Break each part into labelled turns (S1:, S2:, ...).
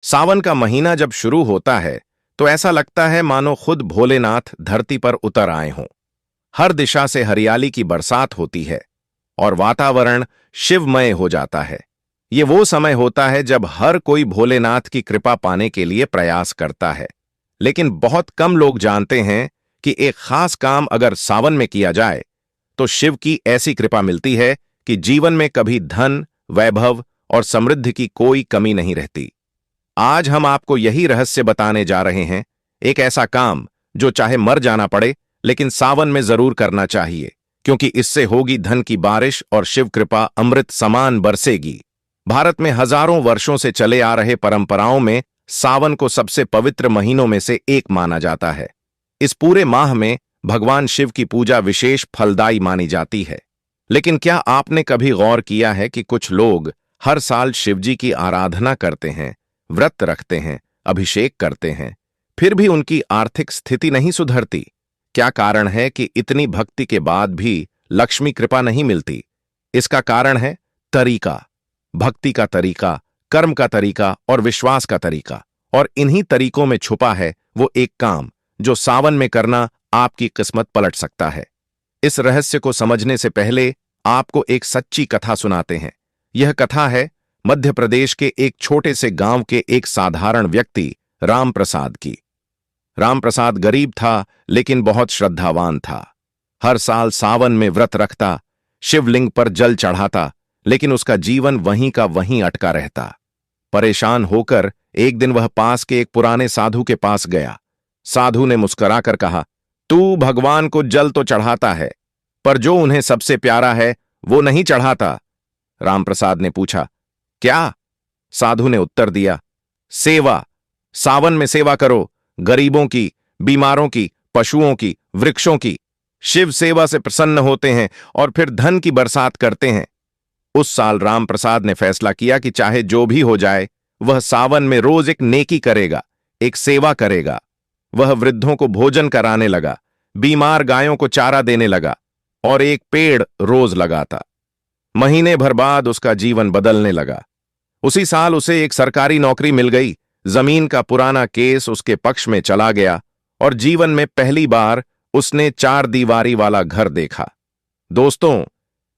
S1: सावन का महीना जब शुरू होता है तो ऐसा लगता है मानो खुद भोलेनाथ धरती पर उतर आए हों। हर दिशा से हरियाली की बरसात होती है और वातावरण शिवमय हो जाता है। ये वो समय होता है जब हर कोई भोलेनाथ की कृपा पाने के लिए प्रयास करता है। लेकिन बहुत कम लोग जानते हैं कि एक खास काम अगर सावन में किया जाए तो शिव की ऐसी कृपा मिलती है कि जीवन में कभी धन, वैभव और समृद्धि की कोई कमी नहीं रहती। आज हम आपको यही रहस्य बताने जा रहे हैं, एक ऐसा काम जो चाहे मर जाना पड़े लेकिन सावन में जरूर करना चाहिए, क्योंकि इससे होगी धन की बारिश और शिव कृपा अमृत समान बरसेगी। भारत में हजारों वर्षों से चले आ रहे परंपराओं में सावन को सबसे पवित्र महीनों में से एक माना जाता है। इस पूरे माह में भगवान शिव की पूजा विशेष फलदायी मानी जाती है। लेकिन क्या आपने कभी गौर किया है कि कुछ लोग हर साल शिवजी की आराधना करते हैं, व्रत रखते हैं, अभिषेक करते हैं, फिर भी उनकी आर्थिक स्थिति नहीं सुधरती? क्या कारण है कि इतनी भक्ति के बाद भी लक्ष्मी कृपा नहीं मिलती? इसका कारण है तरीका, भक्ति का तरीका, कर्म का तरीका और विश्वास का तरीका। और इन्हीं तरीकों में छुपा है वो एक काम जो सावन में करना आपकी किस्मत पलट सकता है। इस रहस्य को समझने से पहले आपको एक सच्ची कथा सुनाते हैं। यह कथा है मध्य प्रदेश के एक छोटे से गांव के एक साधारण व्यक्ति राम प्रसाद की। राम प्रसाद गरीब था लेकिन बहुत श्रद्धावान था। हर साल सावन में व्रत रखता, शिवलिंग पर जल चढ़ाता, लेकिन उसका जीवन वहीं का वहीं अटका रहता। परेशान होकर एक दिन वह पास के एक पुराने साधु के पास गया। साधु ने मुस्कुराकर कहा, तू भगवान को जल तो चढ़ाता है, पर जो उन्हें सबसे प्यारा है वो नहीं चढ़ाता। रामप्रसाद ने पूछा, क्या? साधु ने उत्तर दिया, सेवा। सावन में सेवा करो, गरीबों की, बीमारों की, पशुओं की, वृक्षों की। शिव सेवा से प्रसन्न होते हैं और फिर धन की बरसात करते हैं। उस साल रामप्रसाद ने फैसला किया कि चाहे जो भी हो जाए, वह सावन में रोज एक नेकी करेगा, एक सेवा करेगा। वह वृद्धों को भोजन कराने लगा, बीमार गायों को चारा देने लगा और एक पेड़ रोज लगाता। महीने भर बाद उसका जीवन बदलने लगा। उसी साल उसे एक सरकारी नौकरी मिल गई। जमीन का पुराना केस उसके पक्ष में चला गया और जीवन में पहली बार उसने 4 दीवारी वाला घर देखा। दोस्तों,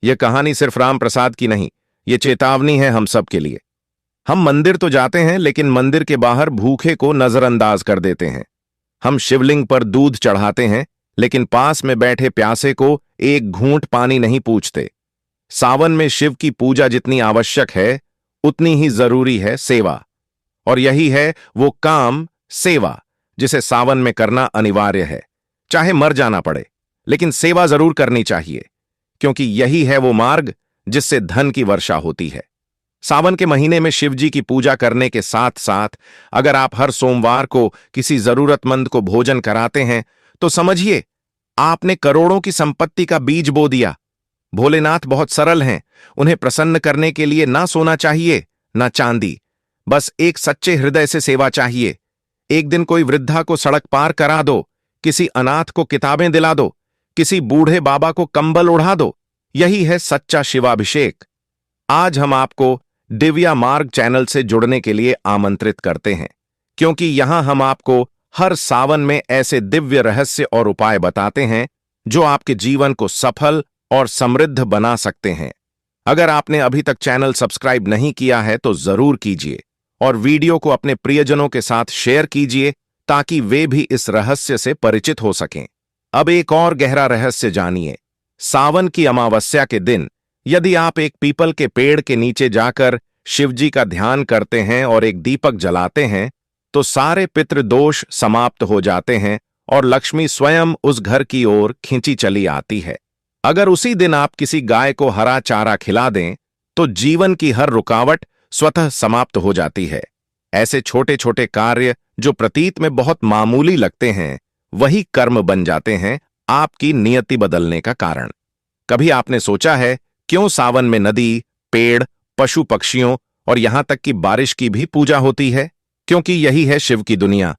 S1: यह कहानी सिर्फ राम प्रसाद की नहीं, यह चेतावनी है हम सब के लिए। हम मंदिर तो जाते हैं लेकिन मंदिर के बाहर भूखे को नजरअंदाज कर देते हैं। हम शिवलिंग पर दूध चढ़ाते हैं लेकिन पास में बैठे प्यासे को एक घूंट पानी नहीं पूछते। सावन में शिव की पूजा जितनी आवश्यक है उतनी ही जरूरी है सेवा। और यही है वो काम, सेवा, जिसे सावन में करना अनिवार्य है। चाहे मर जाना पड़े लेकिन सेवा जरूर करनी चाहिए, क्योंकि यही है वो मार्ग जिससे धन की वर्षा होती है। सावन के महीने में शिवजी की पूजा करने के साथ साथ अगर आप हर सोमवार को किसी जरूरतमंद को भोजन कराते हैं तो समझिए आपने करोड़ों की संपत्ति का बीज बो दिया। भोलेनाथ बहुत सरल हैं, उन्हें प्रसन्न करने के लिए ना सोना चाहिए ना चांदी, बस एक सच्चे हृदय से सेवा चाहिए। एक दिन कोई वृद्धा को सड़क पार करा दो, किसी अनाथ को किताबें दिला दो, किसी बूढ़े बाबा को कंबल ओढ़ा दो। यही है सच्चा शिवाभिषेक। आज हम आपको दिव्या मार्ग चैनल से जुड़ने के लिए आमंत्रित करते हैं, क्योंकि यहां हम आपको हर सावन में ऐसे दिव्य रहस्य और उपाय बताते हैं जो आपके जीवन को सफल और समृद्ध बना सकते हैं। अगर आपने अभी तक चैनल सब्सक्राइब नहीं किया है तो जरूर कीजिए और वीडियो को अपने प्रियजनों के साथ शेयर कीजिए ताकि वे भी इस रहस्य से परिचित हो सकें। अब एक और गहरा रहस्य जानिए। सावन की अमावस्या के दिन यदि आप एक पीपल के पेड़ के नीचे जाकर शिवजी का ध्यान करते हैं और एक दीपक जलाते हैं तो सारे पितृदोष समाप्त हो जाते हैं और लक्ष्मी स्वयं उस घर की ओर खींची चली आती है। अगर उसी दिन आप किसी गाय को हरा चारा खिला दें तो जीवन की हर रुकावट स्वतः समाप्त हो जाती है। ऐसे छोटे छोटे कार्य जो प्रतीत में बहुत मामूली लगते हैं वही कर्म बन जाते हैं आपकी नियति बदलने का कारण। कभी आपने सोचा है क्यों सावन में नदी, पेड़, पशु पक्षियों और यहां तक कि बारिश की भी पूजा होती है? क्योंकि यही है शिव की दुनिया।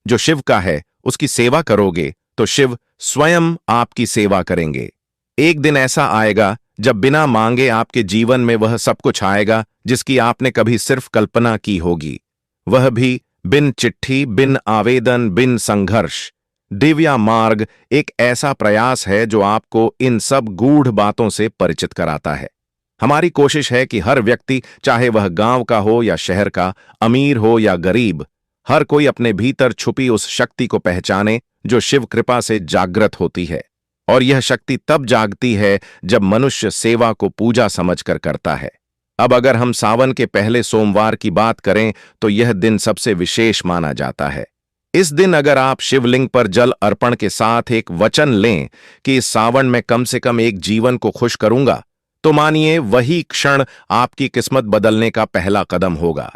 S1: जो शिव का है उसकी सेवा करोगे तो शिव स्वयं आपकी सेवा करेंगे। एक दिन ऐसा आएगा जब बिना मांगे आपके जीवन में वह सब कुछ आएगा जिसकी आपने कभी सिर्फ कल्पना की होगी। वह भी बिन चिट्ठी, बिन आवेदन, बिन संघर्ष। दिव्या मार्ग एक ऐसा प्रयास है जो आपको इन सब गूढ़ बातों से परिचित कराता है। हमारी कोशिश है कि हर व्यक्ति, चाहे वह गांव का हो या शहर का, अमीर हो या गरीब, हर कोई अपने भीतर छुपी उस शक्ति को पहचाने जो शिव कृपा से जागृत होती है। और यह शक्ति तब जागती है जब मनुष्य सेवा को पूजा समझकर करता है। अब अगर हम सावन के पहले सोमवार की बात करें तो यह दिन सबसे विशेष माना जाता है। इस दिन अगर आप शिवलिंग पर जल अर्पण के साथ एक वचन लें कि इस सावन में कम से कम एक जीवन को खुश करूंगा, तो मानिए वही क्षण आपकी किस्मत बदलने का पहला कदम होगा।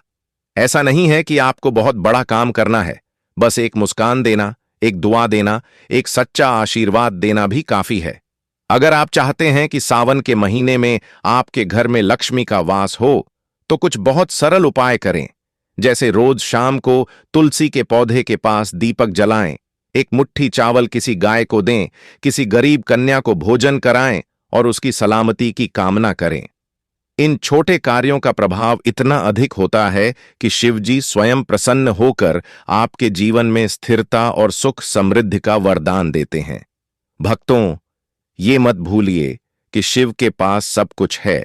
S1: ऐसा नहीं है कि आपको बहुत बड़ा काम करना है, बस एक मुस्कान देना, एक दुआ देना, एक सच्चा आशीर्वाद देना भी काफी है। अगर आप चाहते हैं कि सावन के महीने में आपके घर में लक्ष्मी का वास हो, तो कुछ बहुत सरल उपाय करें। जैसे रोज शाम को तुलसी के पौधे के पास दीपक जलाएं, एक मुट्ठी चावल किसी गाय को दें, किसी गरीब कन्या को भोजन कराएं और उसकी सलामती की कामना करें। इन छोटे कार्यों का प्रभाव इतना अधिक होता है कि शिवजी स्वयं प्रसन्न होकर आपके जीवन में स्थिरता और सुख समृद्धि का वरदान देते हैं। भक्तों, ये मत भूलिए कि शिव के पास सब कुछ है,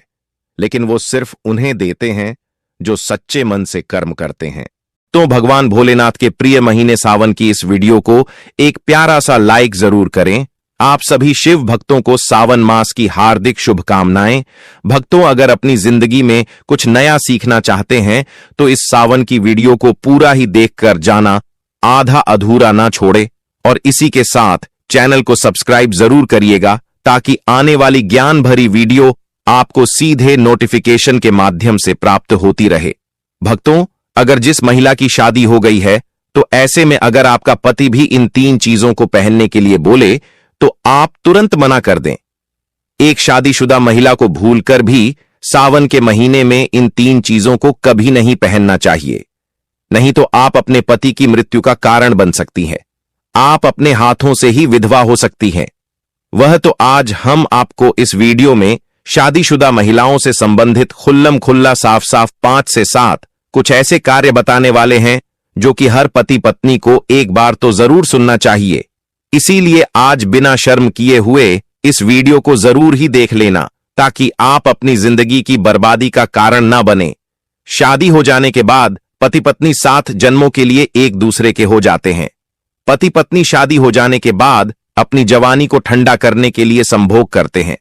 S1: लेकिन वो सिर्फ उन्हें देते हैं जो सच्चे मन से कर्म करते हैं। तो भगवान भोलेनाथ के प्रिय महीने सावन की इस वीडियो को एक प्यारा सा लाइक जरूर करें। आप सभी शिव भक्तों को सावन मास की हार्दिक शुभकामनाएं। भक्तों, अगर अपनी जिंदगी में कुछ नया सीखना चाहते हैं तो इस सावन की वीडियो को पूरा ही देखकर जाना, आधा अधूरा ना छोड़े। और इसी के साथ चैनल को सब्सक्राइब जरूर करिएगा ताकि आने वाली ज्ञान भरी वीडियो आपको सीधे नोटिफिकेशन के माध्यम से प्राप्त होती रहे। भक्तों, अगर जिस महिला की शादी हो गई है, तो ऐसे में अगर आपका पति भी इन 3 चीजों को पहनने के लिए बोले तो आप तुरंत मना कर दें। एक शादीशुदा महिला को भूलकर भी सावन के महीने में इन 3 चीजों को कभी नहीं पहनना चाहिए, नहीं तो आप अपने पति की मृत्यु का कारण बन सकती हैं। आप अपने हाथों से ही विधवा हो सकती हैं। वह तो आज हम आपको इस वीडियो में शादीशुदा महिलाओं से संबंधित खुल्लम खुल्ला साफ साफ 5 से 7 कुछ ऐसे कार्य बताने वाले हैं जो कि हर पति पत्नी को एक बार तो जरूर सुनना चाहिए। इसीलिए आज बिना शर्म किए हुए इस वीडियो को जरूर ही देख लेना ताकि आप अपनी जिंदगी की बर्बादी का कारण ना बने। शादी हो जाने के बाद पति पत्नी 7 जन्मों के लिए एक दूसरे के हो जाते हैं। पति पत्नी शादी हो जाने के बाद अपनी जवानी को ठंडा करने के लिए संभोग करते हैं,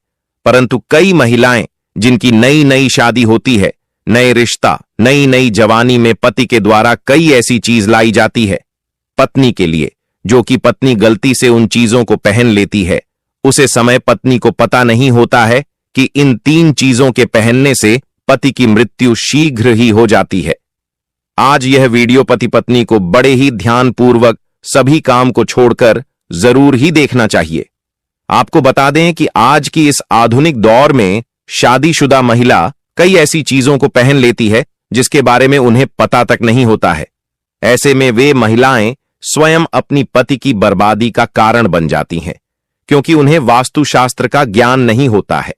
S1: परंतु कई महिलाएं जिनकी नई नई शादी होती है, नए रिश्ता, नई नई जवानी में पति के द्वारा कई ऐसी चीज लाई जाती है पत्नी के लिए, जो कि पत्नी गलती से उन चीजों को पहन लेती है। उसे समय पत्नी को पता नहीं होता है कि इन 3 चीजों के पहनने से पति की मृत्यु शीघ्र ही हो जाती है। आज यह वीडियो पति पत्नी को बड़े ही ध्यानपूर्वक सभी काम को छोड़कर जरूर ही देखना चाहिए। आपको बता दें कि आज की इस आधुनिक दौर में शादीशुदा महिला कई ऐसी चीजों को पहन लेती है जिसके बारे में उन्हें पता तक नहीं होता है। ऐसे में वे महिलाएं स्वयं अपनी पति की बर्बादी का कारण बन जाती हैं, क्योंकि उन्हें वास्तुशास्त्र का ज्ञान नहीं होता है।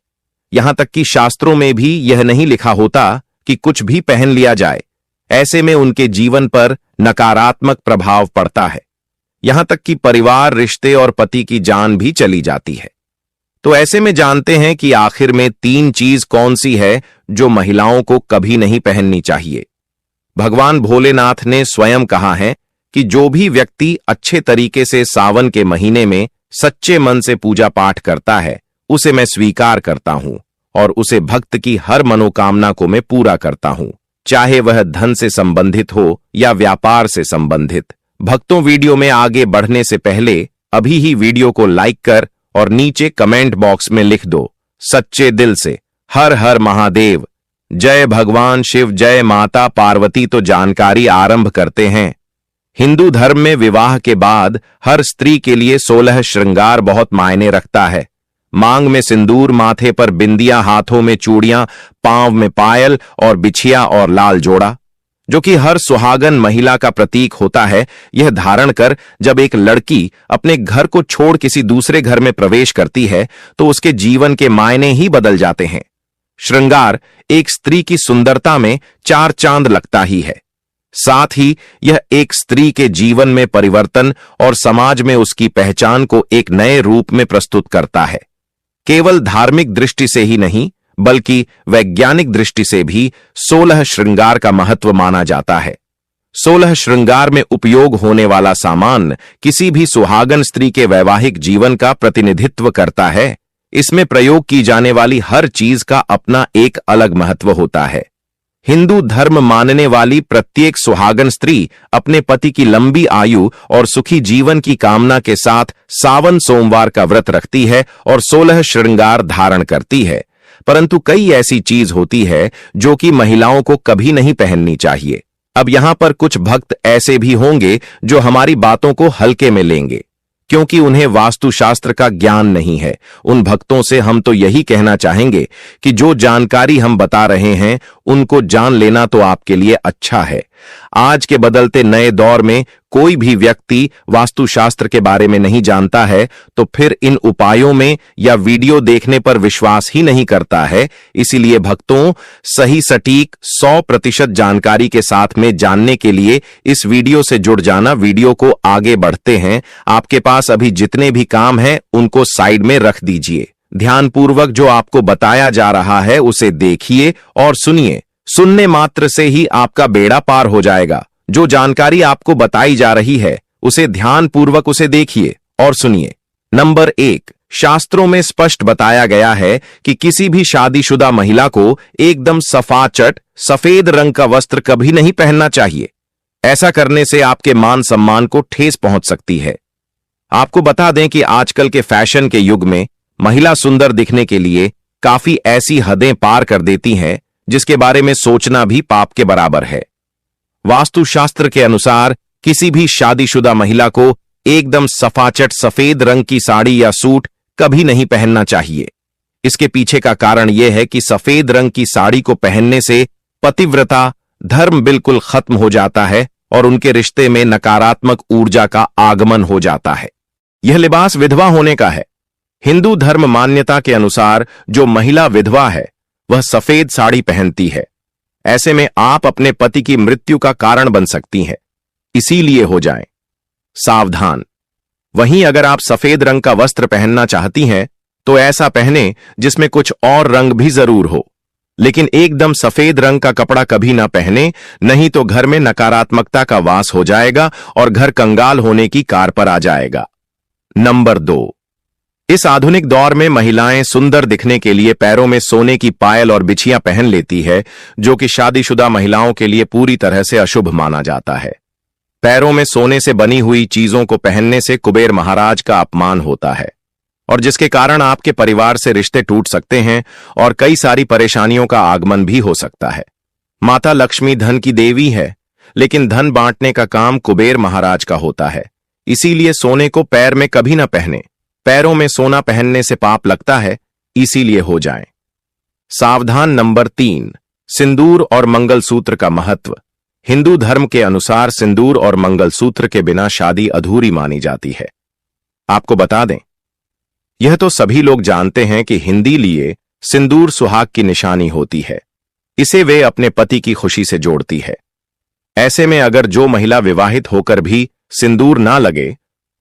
S1: यहां तक कि शास्त्रों में भी यह नहीं लिखा होता कि कुछ भी पहन लिया जाए। ऐसे में उनके जीवन पर नकारात्मक प्रभाव पड़ता है, यहां तक कि परिवार, रिश्ते और पति की जान भी चली जाती है। तो ऐसे में जानते हैं कि आखिर में 3 चीज कौन सी है जो महिलाओं को कभी नहीं पहननी चाहिए। भगवान भोलेनाथ ने स्वयं कहा है कि जो भी व्यक्ति अच्छे तरीके से सावन के महीने में सच्चे मन से पूजा पाठ करता है, उसे मैं स्वीकार करता हूं और उसे भक्त की हर मनोकामना को मैं पूरा करता हूं, चाहे वह धन से संबंधित हो या व्यापार से संबंधित। भक्तों, वीडियो में आगे बढ़ने से पहले अभी ही वीडियो को लाइक कर और नीचे कमेंट बॉक्स में लिख दो सच्चे दिल से हर हर महादेव, जय भगवान शिव, जय माता पार्वती। तो जानकारी आरंभ करते हैं। हिंदू धर्म में विवाह के बाद हर स्त्री के लिए 16 श्रृंगार बहुत मायने रखता है। मांग में सिंदूर, माथे पर बिंदियां, हाथों में चूड़ियां, पांव में पायल और बिछिया और लाल जोड़ा, जो कि हर सुहागन महिला का प्रतीक होता है। यह धारण कर जब एक लड़की अपने घर को छोड़ किसी दूसरे घर में प्रवेश करती है तो उसके जीवन के मायने ही बदल जाते हैं। श्रृंगार एक स्त्री की सुंदरता में 4 चांद लगता ही है। साथ ही यह एक स्त्री के जीवन में परिवर्तन और समाज में उसकी पहचान को एक नए रूप में प्रस्तुत करता है। केवल धार्मिक दृष्टि से ही नहीं, बल्कि वैज्ञानिक दृष्टि से भी 16 श्रृंगार का महत्व माना जाता है। 16 श्रृंगार में उपयोग होने वाला सामान किसी भी सुहागन स्त्री के वैवाहिक जीवन का प्रतिनिधित्व करता है। इसमें प्रयोग की जाने वाली हर चीज का अपना एक अलग महत्व होता है। हिंदू धर्म मानने वाली प्रत्येक सुहागन स्त्री अपने पति की लंबी आयु और सुखी जीवन की कामना के साथ सावन सोमवार का व्रत रखती है और 16 श्रृंगार धारण करती है। परंतु कई ऐसी चीज होती है जो कि महिलाओं को कभी नहीं पहननी चाहिए। अब यहां पर कुछ भक्त ऐसे भी होंगे जो हमारी बातों को हल्के में लेंगे, क्योंकि उन्हें वास्तुशास्त्र का ज्ञान नहीं है। उन भक्तों से हम तो यही कहना चाहेंगे कि जो जानकारी हम बता रहे हैं उनको जान लेना तो आपके लिए अच्छा है। आज के बदलते नए दौर में कोई भी व्यक्ति वास्तुशास्त्र के बारे में नहीं जानता है तो फिर इन उपायों में या वीडियो देखने पर विश्वास ही नहीं करता है। इसीलिए भक्तों, सही सटीक 100% जानकारी के साथ में जानने के लिए इस वीडियो से जुड़ जाना। वीडियो को आगे बढ़ते हैं। आपके पास अभी जितने भी काम हैं उनको साइड में रख दीजिए। ध्यानपूर्वक जो आपको बताया जा रहा है उसे देखिए और सुनिए। सुनने मात्र से ही आपका बेड़ा पार हो जाएगा। जो जानकारी आपको बताई जा रही है उसे ध्यानपूर्वक उसे देखिए और सुनिए। नंबर 1, शास्त्रों में स्पष्ट बताया गया है कि किसी भी शादीशुदा महिला को एकदम सफाचट सफेद रंग का वस्त्र कभी नहीं पहनना चाहिए। ऐसा करने से आपके मान सम्मान को ठेस पहुंच सकती है। आपको बता दें कि आजकल के फैशन के युग में महिला सुंदर दिखने के लिए काफी ऐसी हदें पार कर देती हैं जिसके बारे में सोचना भी पाप के बराबर है। वास्तुशास्त्र के अनुसार किसी भी शादीशुदा महिला को एकदम सफाचट सफेद रंग की साड़ी या सूट कभी नहीं पहनना चाहिए। इसके पीछे का कारण यह है कि सफेद रंग की साड़ी को पहनने से पतिव्रता धर्म बिल्कुल खत्म हो जाता है और उनके रिश्ते में नकारात्मक ऊर्जा का आगमन हो जाता है। यह लिबास विधवा होने का है। हिंदू धर्म मान्यता के अनुसार जो महिला विधवा है वह सफेद साड़ी पहनती है। ऐसे में आप अपने पति की मृत्यु का कारण बन सकती हैं, इसीलिए हो जाएं सावधान। वहीं अगर आप सफेद रंग का वस्त्र पहनना चाहती हैं तो ऐसा पहने जिसमें कुछ और रंग भी जरूर हो, लेकिन एकदम सफेद रंग का कपड़ा कभी ना पहने, नहीं तो घर में नकारात्मकता का वास हो जाएगा और घर कंगाल होने की कार पर आ जाएगा। नंबर 2, इस आधुनिक दौर में महिलाएं सुंदर दिखने के लिए पैरों में सोने की पायल और बिछियां पहन लेती है, जो कि शादीशुदा महिलाओं के लिए पूरी तरह से अशुभ माना जाता है। पैरों में सोने से बनी हुई चीजों को पहनने से कुबेर महाराज का अपमान होता है और जिसके कारण आपके परिवार से रिश्ते टूट सकते हैं और कई सारी परेशानियों का आगमन भी हो सकता है। माता लक्ष्मी धन की देवी है, लेकिन धन बांटने का काम कुबेर महाराज का होता है। इसीलिए सोने को पैर में कभी ना पहने। पैरों में सोना पहनने से पाप लगता है, इसीलिए हो जाएं सावधान। नंबर 3, सिंदूर और मंगलसूत्र का महत्व। हिंदू धर्म के अनुसार सिंदूर और मंगलसूत्र के बिना शादी अधूरी मानी जाती है। आपको बता दें, यह तो सभी लोग जानते हैं कि हिंदी लिए सिंदूर सुहाग की निशानी होती है। इसे वे अपने पति की खुशी से जोड़ती है। ऐसे में अगर जो महिला विवाहित होकर भी सिंदूर ना लगे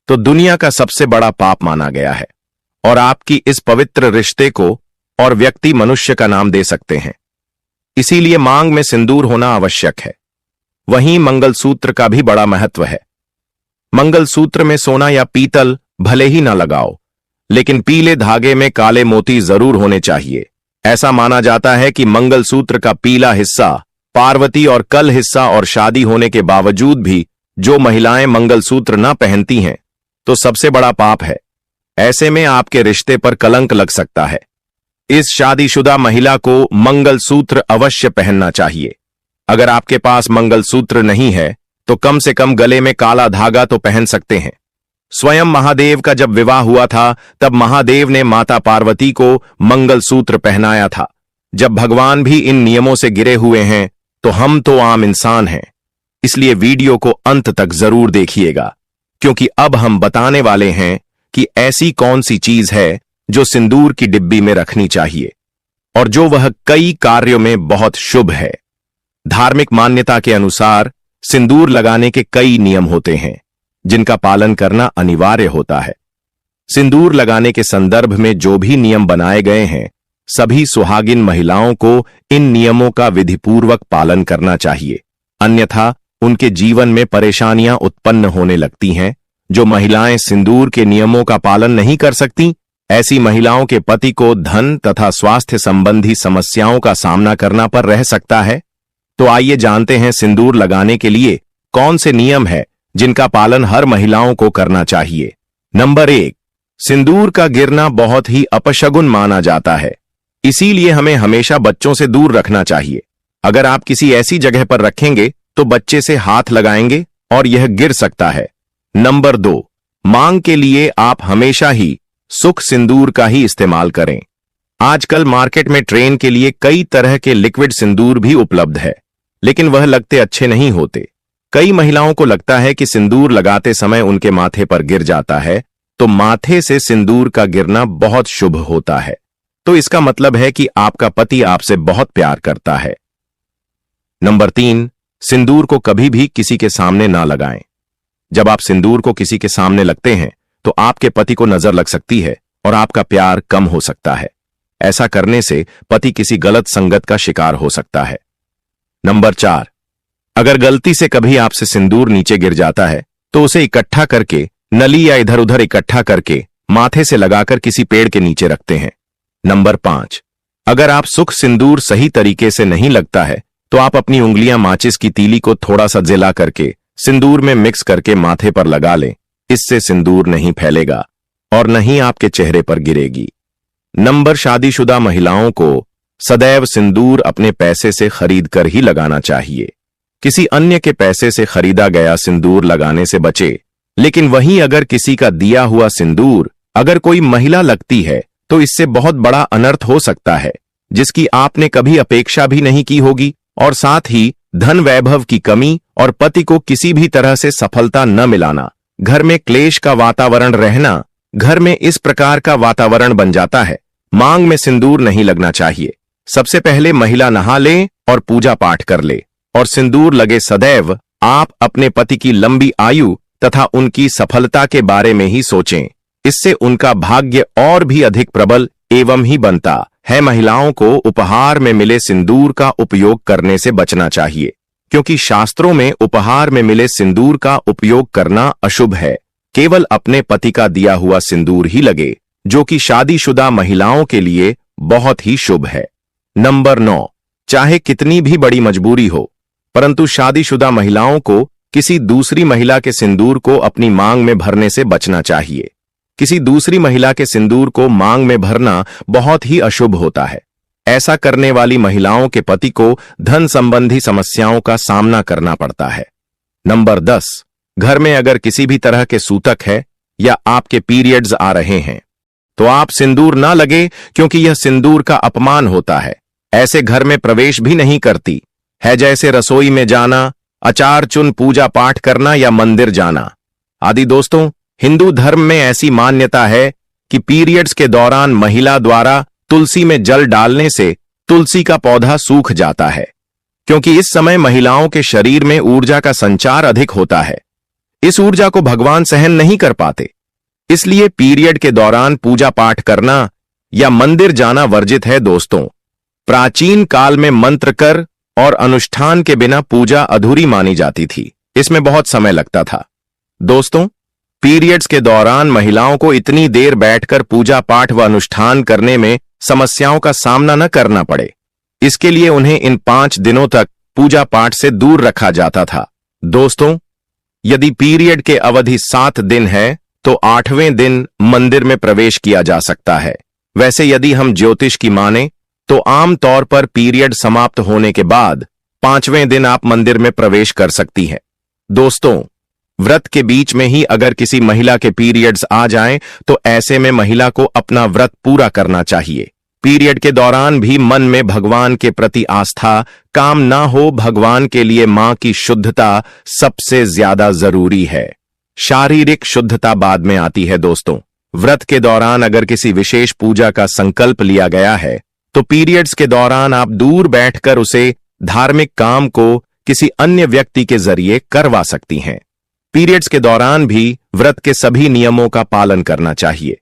S1: तो दुनिया का सबसे बड़ा पाप माना गया है और आपकी इस पवित्र रिश्ते को और व्यक्ति मनुष्य का नाम दे सकते हैं। इसीलिए मांग में सिंदूर होना आवश्यक है। वहीं मंगलसूत्र का भी बड़ा महत्व है। मंगलसूत्र में सोना या पीतल भले ही ना लगाओ, लेकिन पीले धागे में काले मोती जरूर होने चाहिए। ऐसा माना जाता है कि मंगलसूत्र का पीला हिस्सा पार्वती और कल हिस्सा और शादी होने के बावजूद भी जो महिलाएं मंगलसूत्र ना पहनती हैं तो सबसे बड़ा पाप है। ऐसे में आपके रिश्ते पर कलंक लग सकता है। इस शादीशुदा महिला को मंगलसूत्र अवश्य पहनना चाहिए। अगर आपके पास मंगलसूत्र नहीं है तो कम से कम गले में काला धागा तो पहन सकते हैं। स्वयं महादेव का जब विवाह हुआ था तब महादेव ने माता पार्वती को मंगलसूत्र पहनाया था। जब भगवान भी इन नियमों से गिरे हुए हैं तो हम तो आम इंसान हैं। इसलिए वीडियो को अंत तक जरूर देखिएगा, क्योंकि अब हम बताने वाले हैं कि ऐसी कौन सी चीज है जो सिंदूर की डिब्बी में रखनी चाहिए और जो वह कई कार्यों में बहुत शुभ है। धार्मिक मान्यता के अनुसार सिंदूर लगाने के कई नियम होते हैं जिनका पालन करना अनिवार्य होता है। सिंदूर लगाने के संदर्भ में जो भी नियम बनाए गए हैं, सभी सुहागिन महिलाओं को इन नियमों का विधिपूर्वक पालन करना चाहिए, अन्यथा उनके जीवन में परेशानियां उत्पन्न होने लगती हैं। जो महिलाएं सिंदूर के नियमों का पालन नहीं कर सकती, ऐसी महिलाओं के पति को धन तथा स्वास्थ्य संबंधी समस्याओं का सामना करना पर रह सकता है। तो आइए जानते हैं सिंदूर लगाने के लिए कौन से नियम है जिनका पालन हर महिलाओं को करना चाहिए। नंबर 1, सिंदूर का गिरना बहुत ही अपशगुन माना जाता है, इसीलिए हमें हमेशा बच्चों से दूर रखना चाहिए। अगर आप किसी ऐसी जगह पर रखेंगे तो बच्चे से हाथ लगाएंगे और यह गिर सकता है। नंबर 2, मांग के लिए आप हमेशा ही सुख सिंदूर का ही इस्तेमाल करें। आजकल मार्केट में ट्रेन के लिए कई तरह के लिक्विड सिंदूर भी उपलब्ध है, लेकिन वह लगते अच्छे नहीं होते। कई महिलाओं को लगता है कि सिंदूर लगाते समय उनके माथे पर गिर जाता है, तो माथे से सिंदूर का गिरना बहुत शुभ होता है। तो इसका मतलब है कि आपका पति आपसे बहुत प्यार करता है। नंबर 3, सिंदूर को कभी भी किसी के सामने ना लगाएं। जब आप सिंदूर को किसी के सामने लगते हैं तो आपके पति को नजर लग सकती है और आपका प्यार कम हो सकता है। ऐसा करने से पति किसी गलत संगत का शिकार हो सकता है। नंबर 4, अगर गलती से कभी आपसे सिंदूर नीचे गिर जाता है तो उसे इकट्ठा करके नली या इधर उधर इकट्ठा करके माथे से लगाकर किसी पेड़ के नीचे रखते हैं। नंबर 5, अगर आप सुख सिंदूर सही तरीके से नहीं लगता है तो आप अपनी उंगलियां माचिस की तीली को थोड़ा सा जला करके सिंदूर में मिक्स करके माथे पर लगा लें। इससे सिंदूर नहीं फैलेगा और न ही आपके चेहरे पर गिरेगी। नंबर, शादीशुदा महिलाओं को सदैव सिंदूर अपने पैसे से खरीद कर ही लगाना चाहिए। किसी अन्य के पैसे से खरीदा गया सिंदूर लगाने से बचे। लेकिन वहीं अगर किसी का दिया हुआ सिंदूर अगर कोई महिला लगती है तो इससे बहुत बड़ा अनर्थ हो सकता है, जिसकी आपने कभी अपेक्षा भी नहीं की होगी, और साथ ही धन वैभव की कमी और पति को किसी भी तरह से सफलता न मिलाना, घर में क्लेश का वातावरण रहना। घर में इस प्रकार का वातावरण बन जाता है। मांग में सिंदूर नहीं लगना चाहिए। सबसे पहले महिला नहा ले और पूजा पाठ कर ले, और सिंदूर लगे सदैव आप अपने पति की लंबी आयु तथा उनकी सफलता के बारे में ही सोचें। इससे उनका भाग्य और भी अधिक प्रबल एवं ही बनता है। महिलाओं को उपहार में मिले सिंदूर का उपयोग करने से बचना चाहिए, क्योंकि शास्त्रों में उपहार में मिले सिंदूर का उपयोग करना अशुभ है। केवल अपने पति का दिया हुआ सिंदूर ही लगे, जो कि शादीशुदा महिलाओं के लिए बहुत ही शुभ है। नंबर 9, चाहे कितनी भी बड़ी मजबूरी हो, परंतु शादीशुदा महिलाओं को किसी दूसरी महिला के सिंदूर को अपनी मांग में भरने से बचना चाहिए। किसी दूसरी महिला के सिंदूर को मांग में भरना बहुत ही अशुभ होता है। ऐसा करने वाली महिलाओं के पति को धन संबंधी समस्याओं का सामना करना पड़ता है। नंबर 10, घर में अगर किसी भी तरह के सूतक है या आपके पीरियड्स आ रहे हैं तो आप सिंदूर ना लगे, क्योंकि यह सिंदूर का अपमान होता है। ऐसे घर में प्रवेश भी नहीं करती है, जैसे रसोई में जाना, अचार चुन पूजा पाठ करना या मंदिर जाना आदि। दोस्तों, हिंदू धर्म में ऐसी मान्यता है कि पीरियड्स के दौरान महिला द्वारा तुलसी में जल डालने से तुलसी का पौधा सूख जाता है, क्योंकि इस समय महिलाओं के शरीर में ऊर्जा का संचार अधिक होता है। इस ऊर्जा को भगवान सहन नहीं कर पाते, इसलिए पीरियड के दौरान पूजा पाठ करना या मंदिर जाना वर्जित है। दोस्तों, प्राचीन काल में मंत्र कर और अनुष्ठान के बिना पूजा अधूरी मानी जाती थी। इसमें बहुत समय लगता था। दोस्तों, पीरियड्स के दौरान महिलाओं को इतनी देर बैठकर पूजा पाठ व अनुष्ठान करने में समस्याओं का सामना न करना पड़े, इसके लिए उन्हें इन 5 दिनों तक पूजा पाठ से दूर रखा जाता था। दोस्तों, यदि पीरियड के अवधि 7 दिन है तो 8वें दिन मंदिर में प्रवेश किया जा सकता है। वैसे यदि हम ज्योतिष की माने तो आम तौर पर पीरियड समाप्त होने के बाद 5वें दिन आप मंदिर में प्रवेश कर सकती हैं। दोस्तों, व्रत के बीच में ही अगर किसी महिला के पीरियड्स आ जाएं तो ऐसे में महिला को अपना व्रत पूरा करना चाहिए। पीरियड के दौरान भी मन में भगवान के प्रति आस्था काम ना हो। भगवान के लिए मां की शुद्धता सबसे ज्यादा जरूरी है। शारीरिक शुद्धता बाद में आती है। दोस्तों, व्रत के दौरान अगर किसी विशेष पूजा का संकल्प लिया गया है तो पीरियड्स के दौरान आप दूर बैठकर उसे धार्मिक काम को किसी अन्य व्यक्ति के जरिए करवा सकती हैं। पीरियड्स के दौरान भी व्रत के सभी नियमों का पालन करना चाहिए।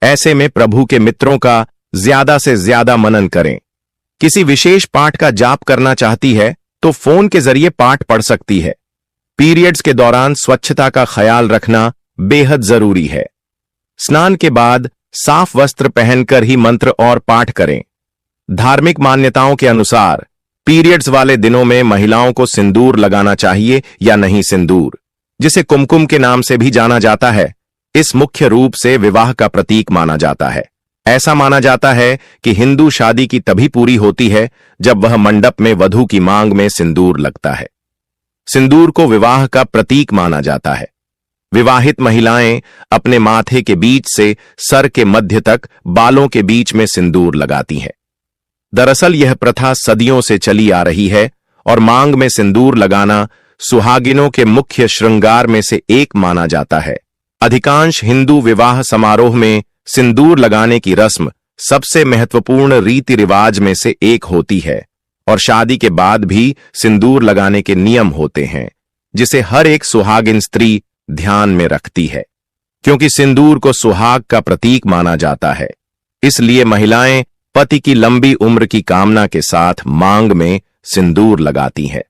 S1: ऐसे में प्रभु के मित्रों का ज्यादा से ज्यादा मनन करें। किसी विशेष पाठ का जाप करना चाहती है तो फोन के जरिए पाठ पढ़ सकती है। पीरियड्स के दौरान स्वच्छता का ख्याल रखना बेहद जरूरी है। स्नान के बाद साफ वस्त्र पहनकर ही मंत्र और पाठ करें। धार्मिक मान्यताओं के अनुसार पीरियड्स वाले दिनों में महिलाओं को सिंदूर लगाना चाहिए या नहीं। सिंदूर, जिसे कुमकुम के नाम से भी जाना जाता है, इस मुख्य रूप से विवाह का प्रतीक माना जाता है। ऐसा माना जाता है कि हिंदू शादी की तभी पूरी होती है जब वह मंडप में वधू की मांग में सिंदूर लगता है। सिंदूर को विवाह का प्रतीक माना जाता है। विवाहित महिलाएं अपने माथे के बीच से सर के मध्य तक बालों के बीच में सिंदूर लगाती हैं। दरअसल यह प्रथा सदियों से चली आ रही है और मांग में सिंदूर लगाना सुहागिनों के मुख्य श्रृंगार में से एक माना जाता है। अधिकांश हिंदू विवाह समारोह में सिंदूर लगाने की रस्म सबसे महत्वपूर्ण रीति रिवाज में से एक होती है और शादी के बाद भी सिंदूर लगाने के नियम होते हैं, जिसे हर एक सुहागिन स्त्री ध्यान में रखती है। क्योंकि सिंदूर को सुहाग का प्रतीक माना जाता है, इसलिए महिलाएं पति की लंबी उम्र की कामना के साथ मांग में सिंदूर लगाती हैं।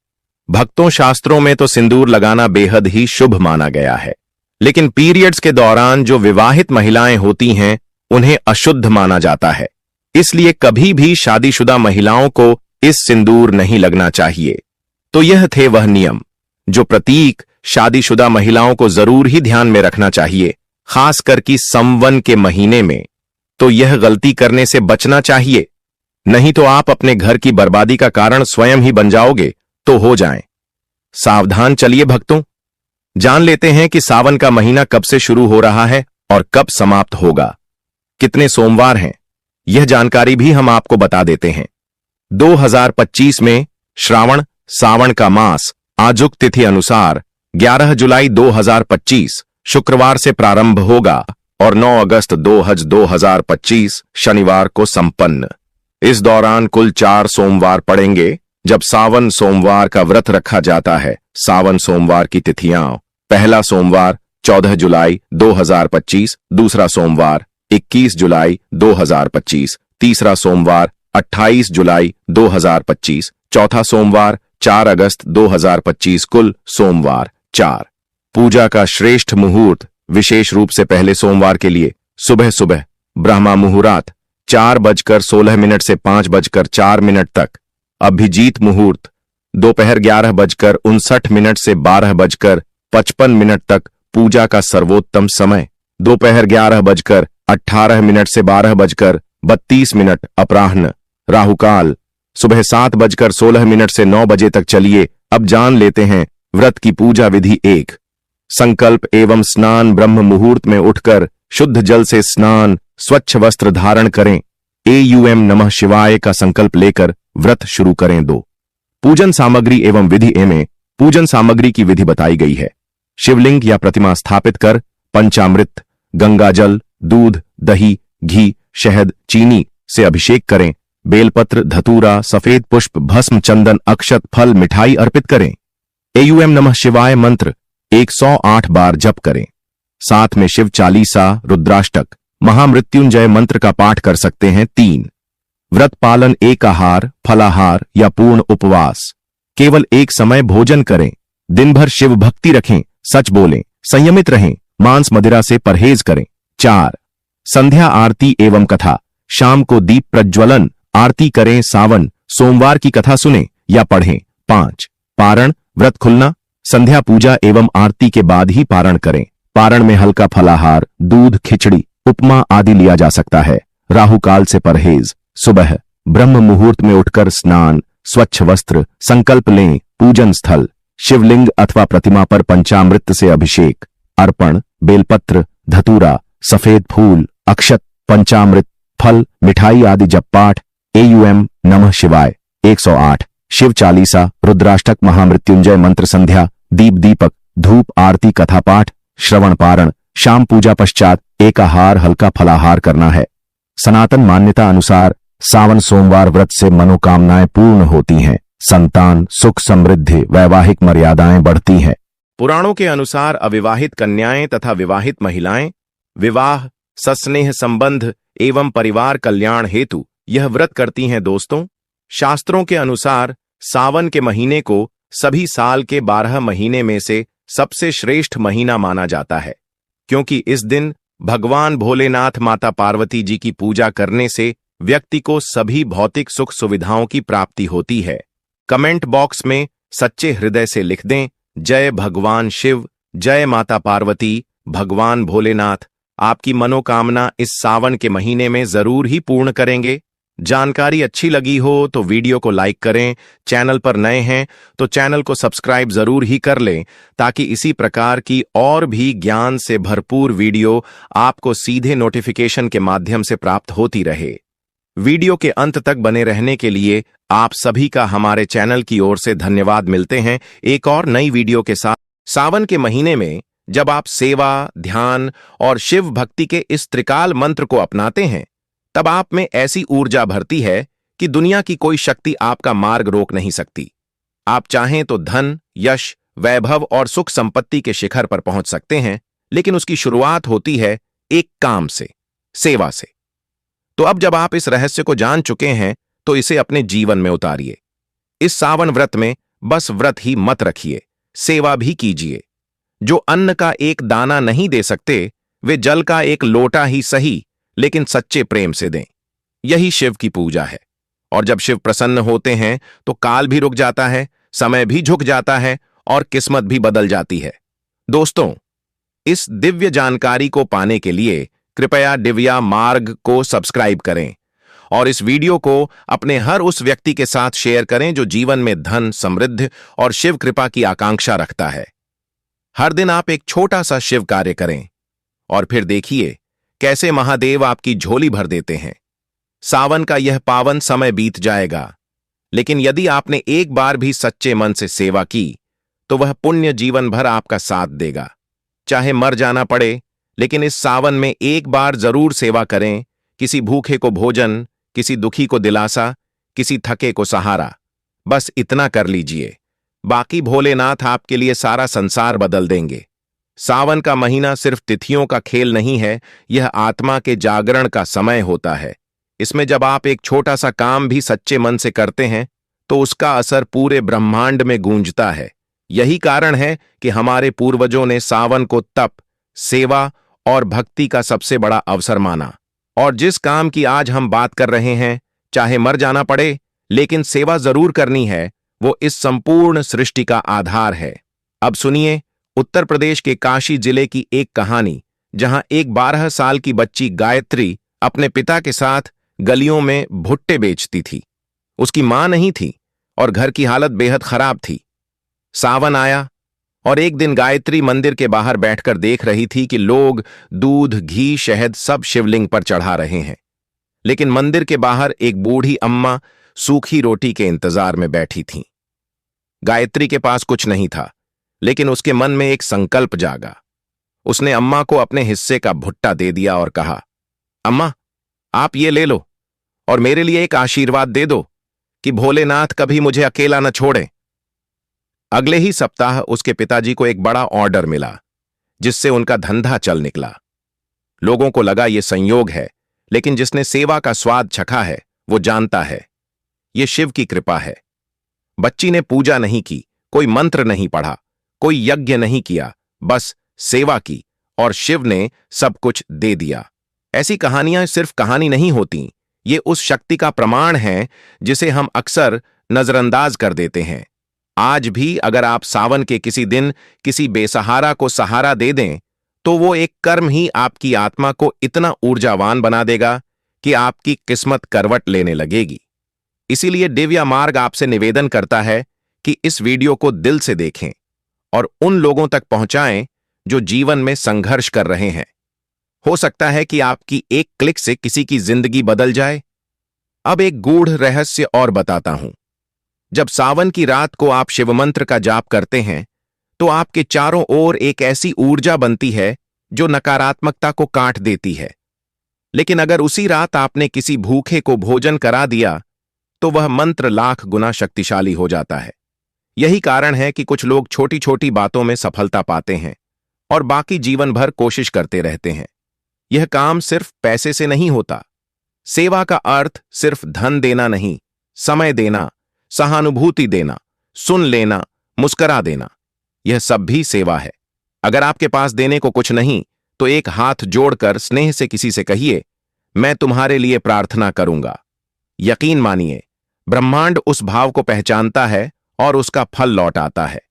S1: भक्तों, शास्त्रों में तो सिंदूर लगाना बेहद ही शुभ माना गया है, लेकिन पीरियड्स के दौरान जो विवाहित महिलाएं होती हैं उन्हें अशुद्ध माना जाता है। इसलिए कभी भी शादीशुदा महिलाओं को इस सिंदूर नहीं लगना चाहिए। तो यह थे वह नियम जो प्रतीक शादीशुदा महिलाओं को जरूर ही ध्यान में रखना चाहिए, खासकर कि संवन के महीने में। तो यह गलती करने से बचना चाहिए, नहीं तो आप अपने घर की बर्बादी का कारण स्वयं ही बन जाओगे। तो हो जाएं सावधान। चलिए भक्तों, जान लेते हैं कि सावन का महीना कब से शुरू हो रहा है और कब समाप्त होगा। कितने सोमवार हैं, यह जानकारी भी हम आपको बता देते हैं। 2025 में श्रावण सावन का मास आजुक तिथि अनुसार 11 जुलाई 2025 शुक्रवार से प्रारंभ होगा और 9 अगस्त 2025 शनिवार को संपन्न। इस दौरान कुल 4 सोमवार पड़ेंगे जब सावन सोमवार का व्रत रखा जाता है। सावन सोमवार की तिथियां: पहला सोमवार 14 जुलाई 2025, दूसरा सोमवार 21 जुलाई 2025, तीसरा सोमवार 28 जुलाई 2025, चौथा सोमवार 4 अगस्त 2025। कुल सोमवार 4। पूजा का श्रेष्ठ मुहूर्त विशेष रूप से पहले सोमवार के लिए सुबह सुबह ब्रह्मा मुहूर्त 4:16 से 5:04 तक। अभिजीत मुहूर्त दोपहर 11:59 से 12:55 तक। पूजा का सर्वोत्तम समय दोपहर 11:18 से 12:32। अपराह्न राहुकाल सुबह 7:16 से 9 बजे तक। चलिए अब जान लेते हैं व्रत की पूजा विधि। 1. संकल्प एवं स्नान। ब्रह्म मुहूर्त में उठकर शुद्ध जल से स्नान, स्वच्छ वस्त्र धारण करें। एयूएम नमः शिवाय का संकल्प लेकर व्रत शुरू करें। 2. पूजन सामग्री एवं विधि। में पूजन सामग्री की विधि बताई गई है। शिवलिंग या प्रतिमा स्थापित कर पंचामृत, गंगाजल, दूध, दही, घी, शहद, चीनी से अभिषेक करें। बेलपत्र, धतूरा, सफेद पुष्प, भस्म, चंदन, अक्षत, फल, मिठाई अर्पित करें। एयूएम नमः शिवाय मंत्र 108 बार जप करें। साथ में शिव चालीसा, रुद्राष्टक, महामृत्युंजय मंत्र का पाठ कर सकते हैं। 3. व्रत पालन। एकाहार, फलाहार या पूर्ण उपवास। केवल एक समय भोजन करें। दिन भर शिव भक्ति रखें, सच बोलें, संयमित रहें, मांस मदिरा से परहेज करें। 4. संध्या आरती एवं कथा। शाम को दीप प्रज्वलन, आरती करें। सावन सोमवार की कथा सुनें या पढ़ें। 5. पारण। व्रत खुलना। संध्या पूजा एवं आरती के बाद ही पारण करें। पारण में हल्का फलाहार, दूध, खिचड़ी, उपमा आदि लिया जा सकता है। राहुकाल से परहेज। सुबह ब्रह्म मुहूर्त में उठकर स्नान, स्वच्छ वस्त्र, संकल्प लें। पूजन स्थल शिवलिंग अथवा प्रतिमा पर पंचामृत से अभिषेक। अर्पण बेलपत्र, धतूरा, सफेद फूल, अक्षत, पंचामृत, फल, मिठाई आदि जप पाठ। एयूएम नमः शिवाय 108। शिव चालीसा, रुद्राष्टक, महामृत्युंजय मंत्र। संध्या दीप दीपक, धूप, आरती, कथा पाठ। श्रवण पारण। शाम पूजा पश्चात एकाहार, हल्का फलाहार करना है। सनातन मान्यता अनुसार सावन सोमवार व्रत से मनोकामनाएं पूर्ण होती हैं।
S2: संतान, सुख, समृद्धि, वैवाहिक मर्यादाएं बढ़ती हैं।
S1: पुराणों के अनुसार अविवाहित कन्याएं तथा विवाहित महिलाएं विवाह, सस्नेह संबंध एवं परिवार कल्याण हेतु यह व्रत करती हैं। दोस्तों, शास्त्रों के अनुसार सावन के महीने को सभी साल के 12 महीने में से सबसे श्रेष्ठ महीना माना जाता है, क्योंकि इस दिन भगवान भोलेनाथ, माता पार्वती जी की पूजा करने से व्यक्ति को सभी भौतिक सुख सुविधाओं की प्राप्ति होती है। कमेंट बॉक्स में सच्चे हृदय से लिख दें, जय भगवान शिव, जय माता पार्वती, भगवान भोलेनाथ आपकी मनोकामना इस सावन के महीने में जरूर ही पूर्ण करेंगे। जानकारी अच्छी लगी हो तो वीडियो को लाइक करें, चैनल पर नए हैं तो चैनल को सब्सक्राइब जरूर ही कर लें, ताकि इसी प्रकार की और भी ज्ञान से भरपूर वीडियो आपको सीधे नोटिफिकेशन के माध्यम से प्राप्त होती रहे। वीडियो के अंत तक बने रहने के लिए आप सभी का हमारे चैनल की ओर से धन्यवाद। मिलते हैं एक और नई वीडियो के साथ। सावन के महीने में जब आप सेवा, ध्यान और शिव भक्ति के इस त्रिकाल मंत्र को अपनाते हैं, तब आप में ऐसी ऊर्जा भरती है कि दुनिया की कोई शक्ति आपका मार्ग रोक नहीं सकती। आप चाहें तो धन, यश, वैभव और सुख संपत्ति के शिखर पर पहुंच सकते हैं, लेकिन उसकी शुरुआत होती है एक काम से, सेवा से। तो अब जब आप इस रहस्य को जान चुके हैं, तो इसे अपने जीवन में उतारिए। इस सावन व्रत में बस व्रत ही मत रखिए, सेवा भी कीजिए। जो अन्न का एक दाना नहीं दे सकते, वे जल का एक लोटा ही सही, लेकिन सच्चे प्रेम से दें। यही शिव की पूजा है। और जब शिव प्रसन्न होते हैं तो काल भी रुक जाता है, समय भी झुक जाता है और किस्मत भी बदल जाती है। दोस्तों, इस दिव्य जानकारी को पाने के लिए कृपया दिव्या मार्ग को सब्सक्राइब करें और इस वीडियो को अपने हर उस व्यक्ति के साथ शेयर करें जो जीवन में धन, समृद्धि और शिव कृपा की आकांक्षा रखता है। हर दिन आप एक छोटा सा शिव कार्य करें और फिर देखिए कैसे महादेव आपकी झोली भर देते हैं। सावन का यह पावन समय बीत जाएगा, लेकिन यदि आपने एक बार भी सच्चे मन से सेवा की, तो वह पुण्य जीवन भर आपका साथ देगा। चाहे मर जाना पड़े, लेकिन इस सावन में एक बार जरूर सेवा करें। किसी भूखे को भोजन, किसी दुखी को दिलासा, किसी थके को सहारा। बस इतना कर लीजिए, बाकी भोलेनाथ आपके लिए सारा संसार बदल देंगे। सावन का महीना सिर्फ तिथियों का खेल नहीं है, यह आत्मा के जागरण का समय होता है। इसमें जब आप एक छोटा सा काम भी सच्चे मन से करते हैं, तो उसका असर पूरे ब्रह्मांड में गूंजता है। यही कारण है कि हमारे पूर्वजों ने सावन को तप, सेवा और भक्ति का सबसे बड़ा अवसर माना। और जिस काम की आज हम बात कर रहे हैं, चाहे मर जाना पड़े, लेकिन सेवा जरूर करनी है, वो इस संपूर्ण सृष्टि का आधार है। अब सुनिए उत्तर प्रदेश के काशी जिले की एक कहानी, जहां एक 12 साल की बच्ची गायत्री अपने पिता के साथ गलियों में भुट्टे बेचती थी। उसकी मां नहीं थी और घर की हालत बेहद खराब थी। सावन आया और एक दिन गायत्री मंदिर के बाहर बैठकर देख रही थी कि लोग दूध, घी, शहद सब शिवलिंग पर चढ़ा रहे हैं, लेकिन मंदिर के बाहर एक बूढ़ी अम्मा सूखी रोटी के इंतजार में बैठी थीं। गायत्री के पास कुछ नहीं था, लेकिन उसके मन में एक संकल्प जागा। उसने अम्मा को अपने हिस्से का भुट्टा दे दिया और कहा, अम्मा, आप ये ले लो और मेरे लिए एक आशीर्वाद दे दो कि भोलेनाथ कभी मुझे अकेला न छोड़े। अगले ही सप्ताह उसके पिताजी को एक बड़ा ऑर्डर मिला, जिससे उनका धंधा चल निकला। लोगों को लगा ये संयोग है, लेकिन जिसने सेवा का स्वाद चखा है वो जानता है ये शिव की कृपा है। बच्ची ने पूजा नहीं की, कोई मंत्र नहीं पढ़ा, कोई यज्ञ नहीं किया, बस सेवा की और शिव ने सब कुछ दे दिया। ऐसी कहानियां सिर्फ कहानी नहीं होती, ये उस शक्ति का प्रमाण है जिसे हम अक्सर नजरअंदाज कर देते हैं। आज भी अगर आप सावन के किसी दिन किसी बेसहारा को सहारा दे दें, तो वो एक कर्म ही आपकी आत्मा को इतना ऊर्जावान बना देगा कि आपकी किस्मत करवट लेने लगेगी। इसीलिए दिव्या मार्ग आपसे निवेदन करता है कि इस वीडियो को दिल से देखें और उन लोगों तक पहुंचाएं जो जीवन में संघर्ष कर रहे हैं। हो सकता है कि आपकी एक क्लिक से किसी की जिंदगी बदल जाए। अब एक गूढ़ रहस्य और बताता हूं। जब सावन की रात को आप शिव मंत्र का जाप करते हैं, तो आपके चारों ओर एक ऐसी ऊर्जा बनती है जो नकारात्मकता को काट देती है। लेकिन अगर उसी रात आपने किसी भूखे को भोजन करा दिया, तो वह मंत्र लाख गुना शक्तिशाली हो जाता है। यही कारण है कि कुछ लोग छोटी छोटी बातों में सफलता पाते हैं और बाकी जीवन भर कोशिश करते रहते हैं। यह काम सिर्फ पैसे से नहीं होता। सेवा का अर्थ सिर्फ धन देना नहीं, समय देना, सहानुभूति देना, सुन लेना, मुस्करा देना, यह सब भी सेवा है। अगर आपके पास देने को कुछ नहीं तो एक हाथ जोड़कर स्नेह से किसी से कहिए, मैं तुम्हारे लिए प्रार्थना करूंगा। यकीन मानिए, ब्रह्मांड उस भाव को पहचानता है और उसका फल लौट आता है।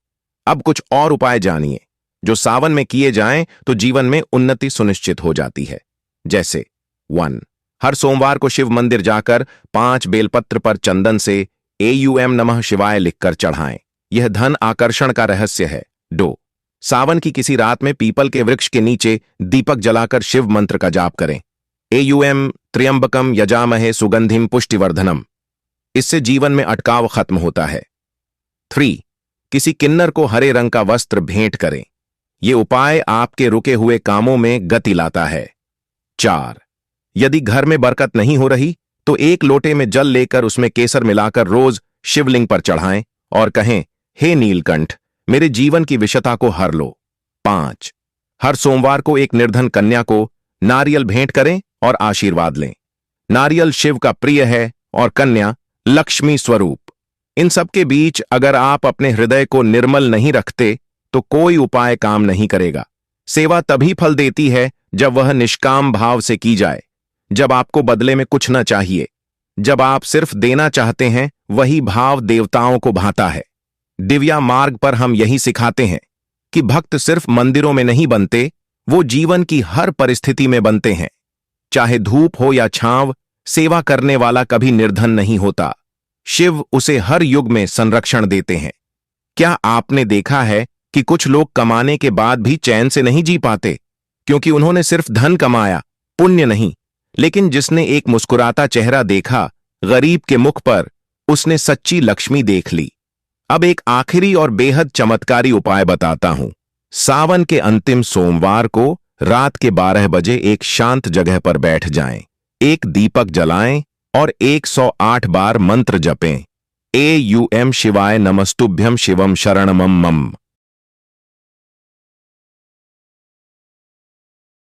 S1: अब कुछ और उपाय जानिए जो सावन में किए जाएं तो जीवन में उन्नति सुनिश्चित हो जाती है। जैसे 1. हर सोमवार को शिव मंदिर जाकर 5 बेलपत्र पर चंदन से AUM नमः शिवाय लिखकर चढ़ाएं। यह धन आकर्षण का रहस्य है। 2. सावन की किसी रात में पीपल के वृक्ष के नीचे दीपक जलाकर शिव मंत्र का जाप करें। AUM त्र्यंबकम यजामहे सुगंधिम पुष्टिवर्धनम। इससे जीवन में अटकाव खत्म होता है। 3. किसी किन्नर को हरे रंग का वस्त्र भेंट करें। यह उपाय आपके रुके हुए कामों में गति लाता है। 4. यदि घर में बरकत नहीं हो रही तो एक लोटे में जल लेकर उसमें केसर मिलाकर रोज शिवलिंग पर चढ़ाएं और कहें, हे नीलकंठ, मेरे जीवन की विषता को हर लो। 5. हर सोमवार को एक निर्धन कन्या को नारियल भेंट करें और आशीर्वाद लें। नारियल शिव का प्रिय है और कन्या लक्ष्मी स्वरूप। इन सब के बीच अगर आप अपने हृदय को निर्मल नहीं रखते तो कोई उपाय काम नहीं करेगा। सेवा तभी फल देती है जब वह निष्काम भाव से की जाए, जब आपको बदले में कुछ न चाहिए, जब आप सिर्फ देना चाहते हैं। वही भाव देवताओं को भाता है। दिव्या मार्ग पर हम यही सिखाते हैं कि भक्त सिर्फ मंदिरों में नहीं बनते, वो जीवन की हर परिस्थिति में बनते हैं। चाहे धूप हो या छांव, सेवा करने वाला कभी निर्धन नहीं होता। शिव उसे हर युग में संरक्षण देते हैं। क्या आपने देखा है कि कुछ लोग कमाने के बाद भी चैन से नहीं जी पाते, क्योंकि उन्होंने सिर्फ धन कमाया, पुण्य नहीं। लेकिन जिसने एक मुस्कुराता चेहरा देखा गरीब के मुख पर, उसने सच्ची लक्ष्मी देख ली। अब एक आखिरी और बेहद चमत्कारी उपाय बताता हूं। सावन के अंतिम सोमवार को रात के 12 बजे एक शांत जगह पर बैठ जाएं, एक दीपक जलाएं और 108 बार मंत्र जपें। AUM शिवाय नमस्तुभ्यम शिवम शरणमम मम।